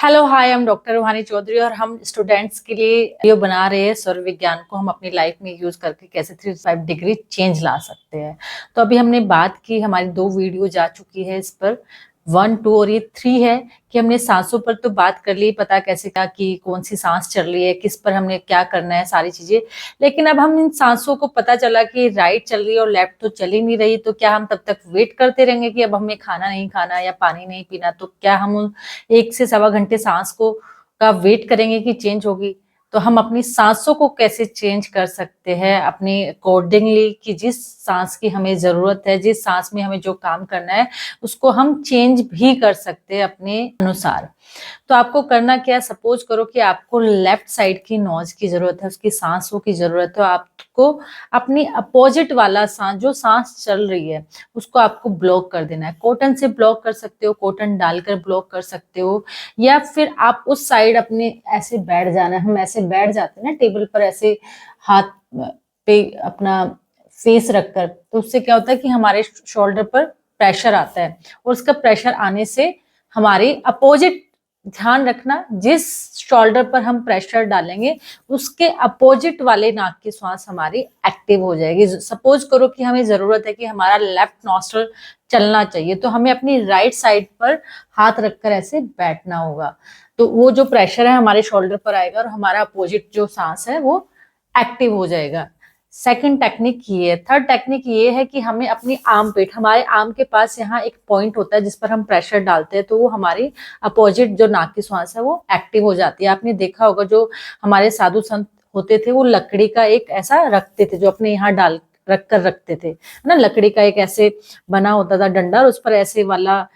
Hello hi, हम doctor रूहानी चौधरी और हम स्टूडेंट्स के लिए वीडियो बना रहे हैं सौर विज्ञान को हम अपनी लाइफ में यूज करके कैसे 365 डिग्री चेंज ला सकते हैं। तो अभी हमने बात की, हमारी 2 वीडियो जा चुकी है इस पर, 1, 2 और ये 3 है कि हमने सांसों पर तो बात कर ली, पता कैसे क्या कि कौन सी सांस चल रही है, किस पर हमने क्या करना है, सारी चीजें। लेकिन अब हम इन सांसों को पता चला कि राइट चल रही है और लेफ्ट तो चल ही नहीं रही, तो क्या हम तब तक वेट करते रहेंगे कि अब हमें खाना नहीं खाना या पानी नहीं पीना? तो क्या हम 1 से 1.25 घंटे सांस को का वेट करेंगे कि चेंज होगी? तो हम अपनी सांसों को कैसे चेंज कर सकते हैं अपने अकॉर्डिंगली, कि जिस सांस की हमें जरूरत है, जिस सांस में हमें जो काम करना है उसको हम चेंज भी कर सकते हैं अपने अनुसार। तो आपको करना क्या है, सपोज करो कि आपको लेफ्ट साइड की नोज की जरूरत है, उसकी सांसों की जरूरत है, तो आपको अपनी अपोजिट वाला सांस, जो सांस चल रही है, उसको आपको ब्लॉक कर देना है। कॉटन से ब्लॉक कर सकते हो, कॉटन डालकर ब्लॉक कर सकते हो, या फिर आप उस साइड अपने ऐसे बैठ जाना है। हम ऐसे बैठ जाते हैं ना टेबल पर, ऐसे हाथ पे अपना फेस रखकर, तो उससे क्या होता है कि हमारे शोल्डर पर प्रेशर आता है, और उसका प्रेशर आने से हमारी अपोजिट, ध्यान रखना, जिस शोल्डर पर हम प्रेशर डालेंगे उसके अपोजिट वाले नाक की सांस हमारी एक्टिव हो जाएगी। सपोज करो कि हमें जरूरत है कि हमारा लेफ्ट नॉस्ट्रल चलना चाहिए, तो हमें अपनी राइट साइड पर हाथ रखकर ऐसे बैठना होगा, तो वो जो प्रेशर है हमारे शोल्डर पर आएगा और हमारा अपोजिट जो सांस है वो एक्टिव हो जाएगा। सेकंड टेक्निक ये है। थर्ड टेक्निक ये है कि हमें अपनी आर्म पेट, हमारे आर्म के पास यहाँ एक पॉइंट होता है जिस पर हम प्रेशर डालते हैं, तो वो हमारी अपोजिट जो नाक की सांस है वो एक्टिव हो जाती है। आपने देखा होगा जो हमारे साधु संत होते थे वो लकड़ी का एक ऐसा रखते थे, जो अपने यहाँ डाल रख कर रखते थे ना, लकड़ी का एक ऐसे बना होता था डंडा, और उस पर ऐसे वाला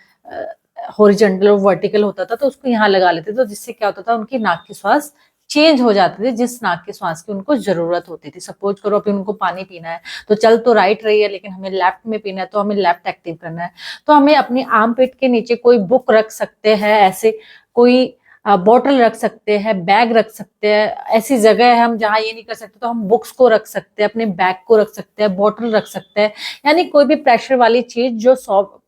हॉरिजॉन्टल और वर्टिकल होता था, तो उसको यहाँ लगा लेते थे, तो जिससे क्या होता था, उनकी नाक की सांस चेंज हो जाते थे जिस नाक की सांस की उनको जरूरत होती थी। सपोज करो अभी उनको पानी पीना है, तो चल तो राइट रही है लेकिन हमें लेफ्ट में पीना है, तो हमें लेफ्ट एक्टिव करना है। तो हमें अपनी आर्म पिट के नीचे कोई बुक रख सकते हैं, ऐसे कोई बॉटल रख सकते हैं, बैग रख सकते हैं। ऐसी जगह है हम जहाँ ये नहीं कर सकते, तो हम बुक्स को रख सकते हैं, अपने बैग को रख सकते हैं, बॉटल रख सकते हैं, यानी कोई भी प्रेशर वाली चीज जो सॉफ्ट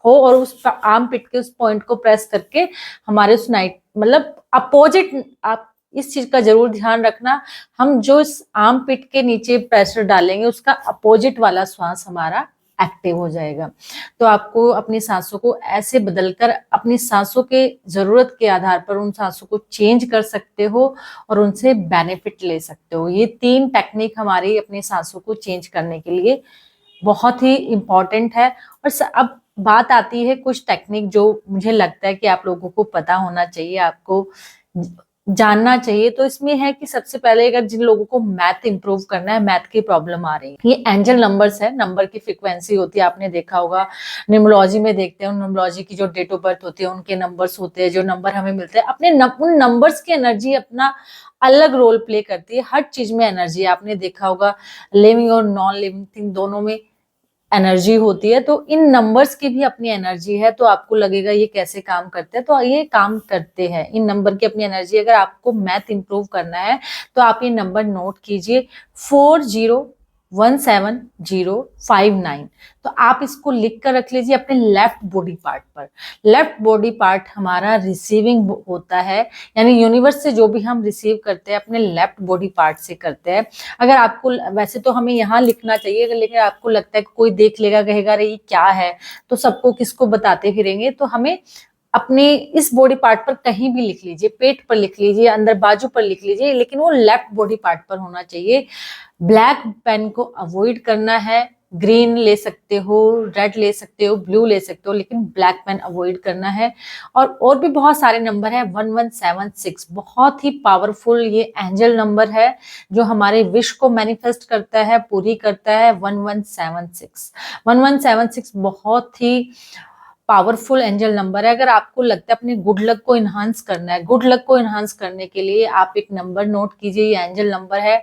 हो, और उस आर्म पिट के उस पॉइंट को प्रेस करके हमारे उस नाइट, मतलब अपोजिट, आप इस चीज का जरूर ध्यान रखना, हम जो इस आर्म पिट के नीचे प्रेशर डालेंगे उसका अपोजिट वाला श्वास हमारा एक्टिव हो जाएगा। तो आपको अपनी सांसों को ऐसे बदलकर अपनी सांसों के जरूरत के आधार पर उन सांसों को चेंज कर सकते हो और उनसे बेनिफिट ले सकते हो। ये 3 टेक्निक हमारी अपनी सांसों को चेंज करने के लिए बहुत ही इंपॉर्टेंट है। और अब बात आती है कुछ टेक्निक जो मुझे लगता है कि आप लोगों को पता होना चाहिए, आपको जानना चाहिए। तो इसमें है कि सबसे पहले, अगर जिन लोगों को मैथ इंप्रूव करना है, मैथ की प्रॉब्लम आ रही है, ये एंजल नंबर्स है, नंबर की फ्रीक्वेंसी होती है, आपने देखा होगा न्यूमरोलॉजी में देखते हैं, न्यूमरोलॉजी की जो डेट ऑफ बर्थ होती है उनके नंबर्स होते हैं, जो नंबर हमें मिलते हैं अपने उन नंबर्स की एनर्जी अपना अलग रोल प्ले करती है। हर चीज में एनर्जी, आपने देखा होगा लिविंग और नॉन लिविंग थिंग दोनों में एनर्जी होती है, तो इन नंबर्स की भी अपनी एनर्जी है। तो आपको लगेगा ये कैसे काम करते हैं, तो ये काम करते हैं, इन नंबर की अपनी एनर्जी। अगर आपको मैथ इंप्रूव करना है तो आप ये नंबर नोट कीजिए, 401759। तो आप इसको लिख कर रख लीजिए अपने लेफ्ट बॉडी पार्ट पर। लेफ्ट बॉडी पार्ट हमारा रिसीविंग होता है, यानी यूनिवर्स से जो भी हम रिसीव करते हैं अपने लेफ्ट बॉडी पार्ट से करते हैं। अगर आपको, वैसे तो हमें यहाँ लिखना चाहिए, लेकिन आपको लगता है कि कोई देख लेगा, कहेगा अरे ये क्या है, तो सबको किसको बताते फिरेंगे, तो हमें अपने इस बॉडी पार्ट पर कहीं भी लिख लीजिए, पेट पर लिख लीजिए, अंदर बाजू पर लिख लीजिए, लेकिन वो लेफ्ट बॉडी पार्ट पर होना चाहिए। ब्लैक पेन को अवॉइड करना है, ग्रीन ले सकते हो, रेड ले सकते हो, ब्लू ले सकते हो, लेकिन ब्लैक पेन अवॉइड करना है। और भी बहुत सारे नंबर है। 1176 बहुत ही पावरफुल ये एंजल नंबर है, जो हमारे विश को मैनिफेस्ट करता है, पूरी करता है। 1176 बहुत ही पावरफुल एंजल नंबर है। अगर आपको लगता है अपने गुड लक को इन्हांस करना है, गुड लक को इन्हांस करने के लिए आप एक नंबर नोट कीजिए, ये एंजल नंबर है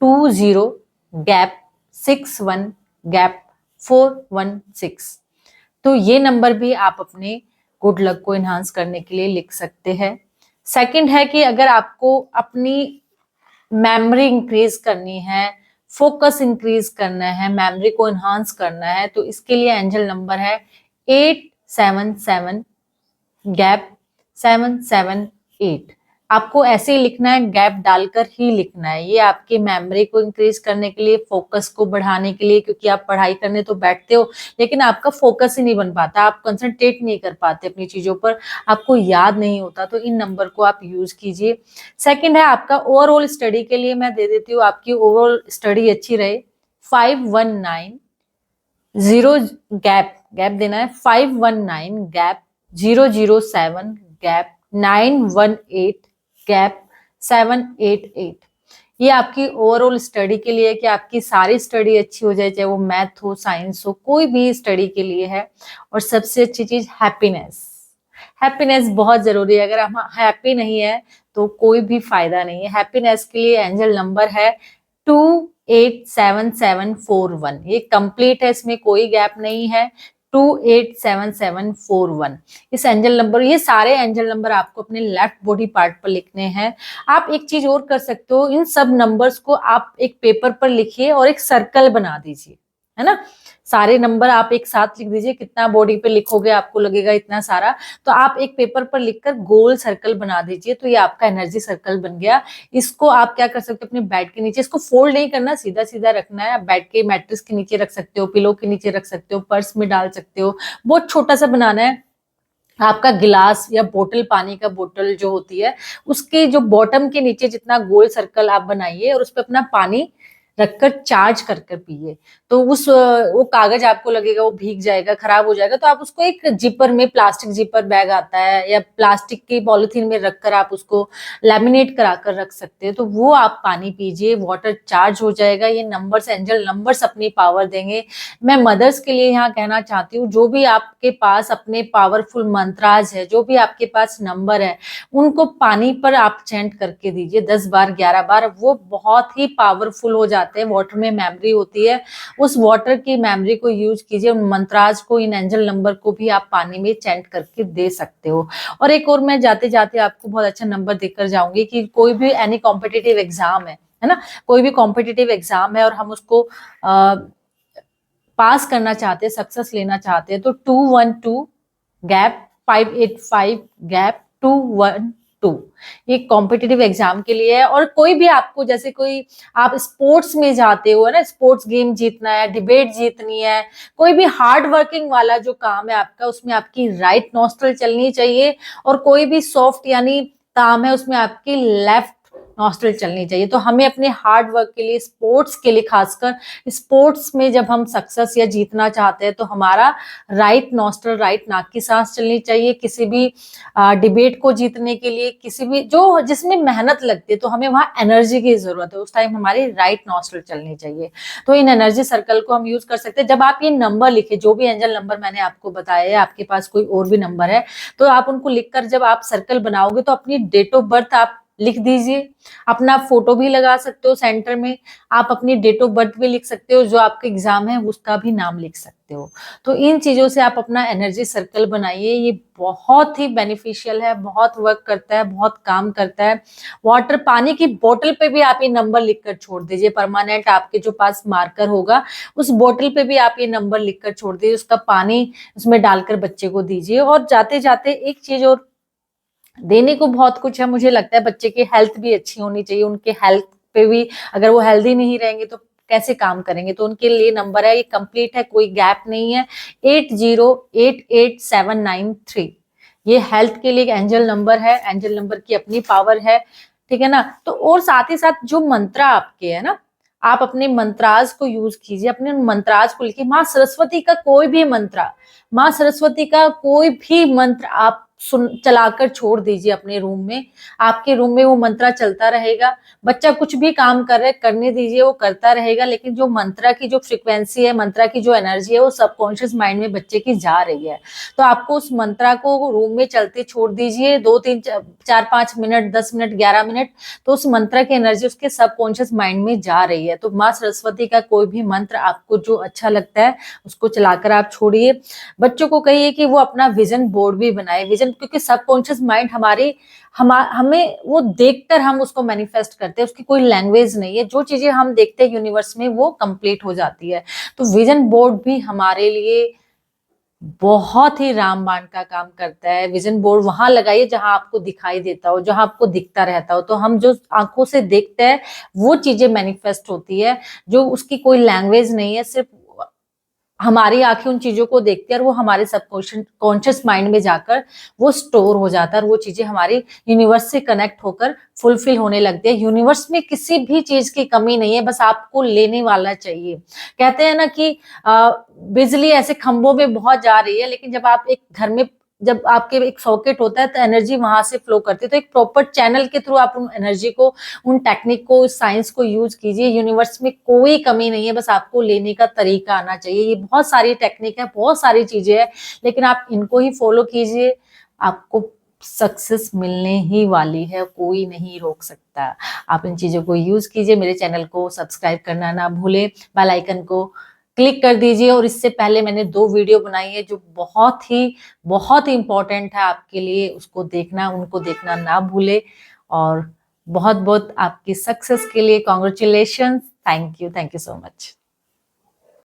20 गैप 61 गैप 416। तो ये नंबर भी आप अपने गुड लक को इन्हांस करने के लिए लिख सकते हैं। सेकंड है कि अगर आपको अपनी मेमोरी इंक्रीज करनी है, फोकस इंक्रीज करना है, मेमोरी को इन्हांस करना है, तो इसके लिए एंजल नंबर है 877 गैप 778। आपको ऐसे ही लिखना है, गैप डालकर ही लिखना है। ये आपकी मेमोरी को इंक्रीज करने के लिए, फोकस को बढ़ाने के लिए, क्योंकि आप पढ़ाई करने तो बैठते हो लेकिन आपका फोकस ही नहीं बन पाता, आप कंसंट्रेट नहीं कर पाते अपनी चीजों पर, आपको याद नहीं होता, तो इन नंबर को आप यूज कीजिए। सेकंड है आपका ओवरऑल स्टडी के लिए, मैं दे देती हूँ, आपकी ओवरऑल स्टडी अच्छी रहे, 519 0 गैप, गैप देना है, 519 गैप 007 गैप 918 गैप 788। ये आपकी ओवरऑल स्टडी के लिए है कि आपकी सारी स्टडी अच्छी हो जाए, चाहे वो मैथ हो, साइंस हो, कोई भी स्टडी के लिए है। और सबसे अच्छी चीज हैप्पीनेस, हैप्पीनेस बहुत जरूरी है। अगर हम हैप्पी नहीं है तो कोई भी फायदा नहीं है। हैप्पीनेस के लिए एंजल नंबर है 287741। ये कंप्लीट है, इसमें कोई गैप नहीं है, 287741। इस एंजल नंबर, ये सारे एंजल नंबर आपको अपने लेफ्ट बॉडी पार्ट पर लिखने हैं। आप एक चीज और कर सकते हो, इन सब नंबर्स को आप एक पेपर पर लिखिए और एक सर्कल बना दीजिए, है ना। सारे नंबर आप एक साथ लिख दीजिए, कितना बॉडी पे लिखोगे आपको लगेगा इतना सारा, तो आप एक पेपर पर लिखकर गोल सर्कल बना दीजिए, तो ये आपका एनर्जी सर्कल बन गया। इसको आप क्या कर सकते हो, अपने बेड के नीचे, इसको फोल्ड नहीं करना, सीधा सीधा रखना है। आप बेड के मैट्रेस के नीचे रख सकते हो, पिलो के नीचे रख सकते हो, पर्स में डाल सकते हो। बहुत छोटा सा बनाना है। आपका गिलास या बोतल, पानी का बोतल जो होती है, उसके जो बॉटम के नीचे जितना गोल सर्कल आप बनाइए और उस पर अपना पानी रखकर चार्ज कर कर पिए। तो उस वो कागज आपको लगेगा वो भीग जाएगा, खराब हो जाएगा, तो आप उसको एक जिपर में, प्लास्टिक जिपर बैग आता है या प्लास्टिक की पॉलिथीन में रखकर आप उसको लैमिनेट करा कर रख सकते हैं। तो वो आप पानी पीजिए, वाटर चार्ज हो जाएगा। ये नंबर्स, एंजल नंबर्स अपनी पावर देंगे। मैं मदर्स के लिए यहाँ कहना चाहती हूँ, जो भी आपके पास अपने पावरफुल मंत्राज है, जो भी आपके पास नंबर है, उनको पानी पर आप चैंट करके दीजिए 10 बार 11 बार, वो बहुत ही पावरफुल हो जाते हैं। वाटर में मेमोरी होती है, उस वाटर की मेमोरी को यूज कीजिए। उन मंत्राज को, इन एंजल नंबर को भी आप पानी में चैंट करके दे सकते हो। और एक और मैं जाते जाते आपको बहुत अच्छा नंबर देकर जाऊंगी कि कोई भी एनी कॉम्पिटिटिव एग्जाम है ना, कोई भी कॉम्पिटिटिव एग्जाम है और हम उसको पास करना चाहते हैं, सक्सेस लेना चाहते हैं, तो 212 गैप 585 गैप 212 ये कॉम्पिटिटिव एग्जाम के लिए है। और कोई भी आपको, जैसे कोई आप स्पोर्ट्स में जाते हो, है ना, स्पोर्ट्स गेम जीतना है, डिबेट जीतनी है, कोई भी हार्ड वर्किंग वाला जो काम है आपका, उसमें आपकी राइट नॉस्ट्रल चलनी चाहिए। और कोई भी सॉफ्ट यानी काम है, उसमें आपकी लेफ्ट नॉस्ट्रल चलनी चाहिए। तो हमें अपने हार्ड वर्क के लिए, स्पोर्ट्स के लिए, खासकर स्पोर्ट्स में जब हम सक्सेस या जीतना चाहते हैं, तो हमारा राइट नॉस्ट्रल, राइट नाक की सांस चलनी चाहिए। किसी भी डिबेट को जीतने के लिए, किसी भी जो जिसमें मेहनत लगती है, तो हमें वहां एनर्जी की जरूरत है, उस टाइम हमारी राइट नॉस्ट्रल चलनी चाहिए। तो इन एनर्जी सर्कल को हम यूज कर सकते हैं। जब आप ये नंबर लिखे, जो भी एंजल नंबर मैंने आपको बताया है, आपके पास कोई और भी नंबर है, तो आप उनको लिखकर जब आप सर्कल बनाओगे, तो अपनी डेट ऑफ बर्थ आप लिख दीजिए। अपना फोटो भी लगा सकते हो सेंटर में, आप अपनी डेट ऑफ बर्थ भी लिख सकते हो, जो आपका एग्जाम है उसका भी नाम लिख सकते हो। तो इन चीजों से आप अपना एनर्जी सर्कल बनाइए। ये बहुत ही बेनिफिशियल है, बहुत वर्क करता है, बहुत काम करता है। वाटर, पानी की बोतल पे भी आप ये नंबर लिखकर छोड़ दीजिए। परमानेंट आपके जो पास मार्कर होगा, उस बोतल पे भी आप ये नंबर लिखकर छोड़ दीजिए, उसका पानी उसमें डालकर बच्चे को दीजिए। और जाते जाते एक चीज और, देने को बहुत कुछ है, मुझे लगता है बच्चे की हेल्थ भी अच्छी होनी चाहिए। उनके हेल्थ पे भी, अगर वो हेल्दी नहीं रहेंगे तो कैसे काम करेंगे, तो उनके लिए नंबर है, ये कंप्लीट है, कोई गैप नहीं है, 8088793। ये हेल्थ के लिए एक एंजल नंबर है, एंजल नंबर की अपनी पावर है, ठीक है ना। तो और साथ ही साथ जो मंत्रा आपके है ना, आप अपने मंत्राज को यूज कीजिए, अपने मंत्राज को लिखिए। माँ सरस्वती का कोई भी मंत्र, माँ सरस्वती का कोई भी मंत्र आप सुन चलाकर छोड़ दीजिए अपने रूम में। आपके रूम में वो मंत्रा चलता रहेगा। बच्चा कुछ भी काम कर रहे, करने दीजिए, वो करता रहेगा, लेकिन जो मंत्रा की जो फ्रिक्वेंसी है, मंत्रा की जो एनर्जी है, वो सबकॉन्शियस माइंड में बच्चे की जा रही है। तो आपको उस मंत्रा को रूम में चलते छोड़ दीजिए, 2 3 4 5 मिनट, 10 मिनट, 11 मिनट, तो उस मंत्र की एनर्जी उसके सबकॉन्शियस माइंड में जा रही है। तो माँ सरस्वती का कोई भी मंत्र आपको जो अच्छा लगता है, उसको चलाकर आप छोड़िए। बच्चों को कहिए कि वो अपना विजन बोर्ड भी बनाए। विजन, क्योंकि सबकॉन्शियस माइंड हमें वो देखकर हम उसको मैनिफेस्ट करते हैं, उसकी कोई लैंग्वेज नहीं है। जो चीजें हम देखते हैं यूनिवर्स में, वो कंप्लीट हो जाती है। तो विजन बोर्ड भी हमारे लिए बहुत ही रामबाण का काम करता है। विजन बोर्ड वहां लगाइए जहां आपको दिखाई देता हो, जहां आपको दिखता रहता हो, तो हम जो आंखों से देखते हैं वो चीजें मैनिफेस्ट होती है, जो उसकी कोई लैंग्वेज नहीं है, सिर्फ हमारी आंखें उन चीजों को देखती है और वो हमारे सबकॉन्शियस कॉन्शियस माइंड में जाकर वो स्टोर हो जाता है और वो चीजें हमारी यूनिवर्स से कनेक्ट होकर फुलफिल होने लगती है। यूनिवर्स में किसी भी चीज की कमी नहीं है, बस आपको लेने वाला चाहिए। कहते हैं ना कि बिजली ऐसे खंभों में बहुत जा रही है, लेकिन जब आप एक घर में, जब आपके एक सॉकेट होता है तो एनर्जी वहां से फ्लो करती है। तो एक प्रॉपर चैनल के थ्रू आप उन एनर्जी को, उन टेक्निक को, उस साइंस को यूज कीजिए। यूनिवर्स में कोई कमी नहीं है, बस आपको लेने का तरीका आना चाहिए। ये बहुत सारी टेक्निक है, बहुत सारी चीजें हैं, लेकिन आप इनको ही फॉलो कीजिए, आपको सक्सेस मिलने ही वाली है, कोई नहीं रोक सकता। आप इन चीजों को यूज कीजिए। मेरे चैनल को सब्सक्राइब करना ना भूले, बेल आइकन को क्लिक कर दीजिए। और इससे पहले मैंने 2 वीडियो बनाई है जो बहुत ही इंपॉर्टेंट है आपके लिए, उसको देखना, उनको देखना ना भूले। और बहुत बहुत आपकी सक्सेस के लिए congratulation. Thank you so much.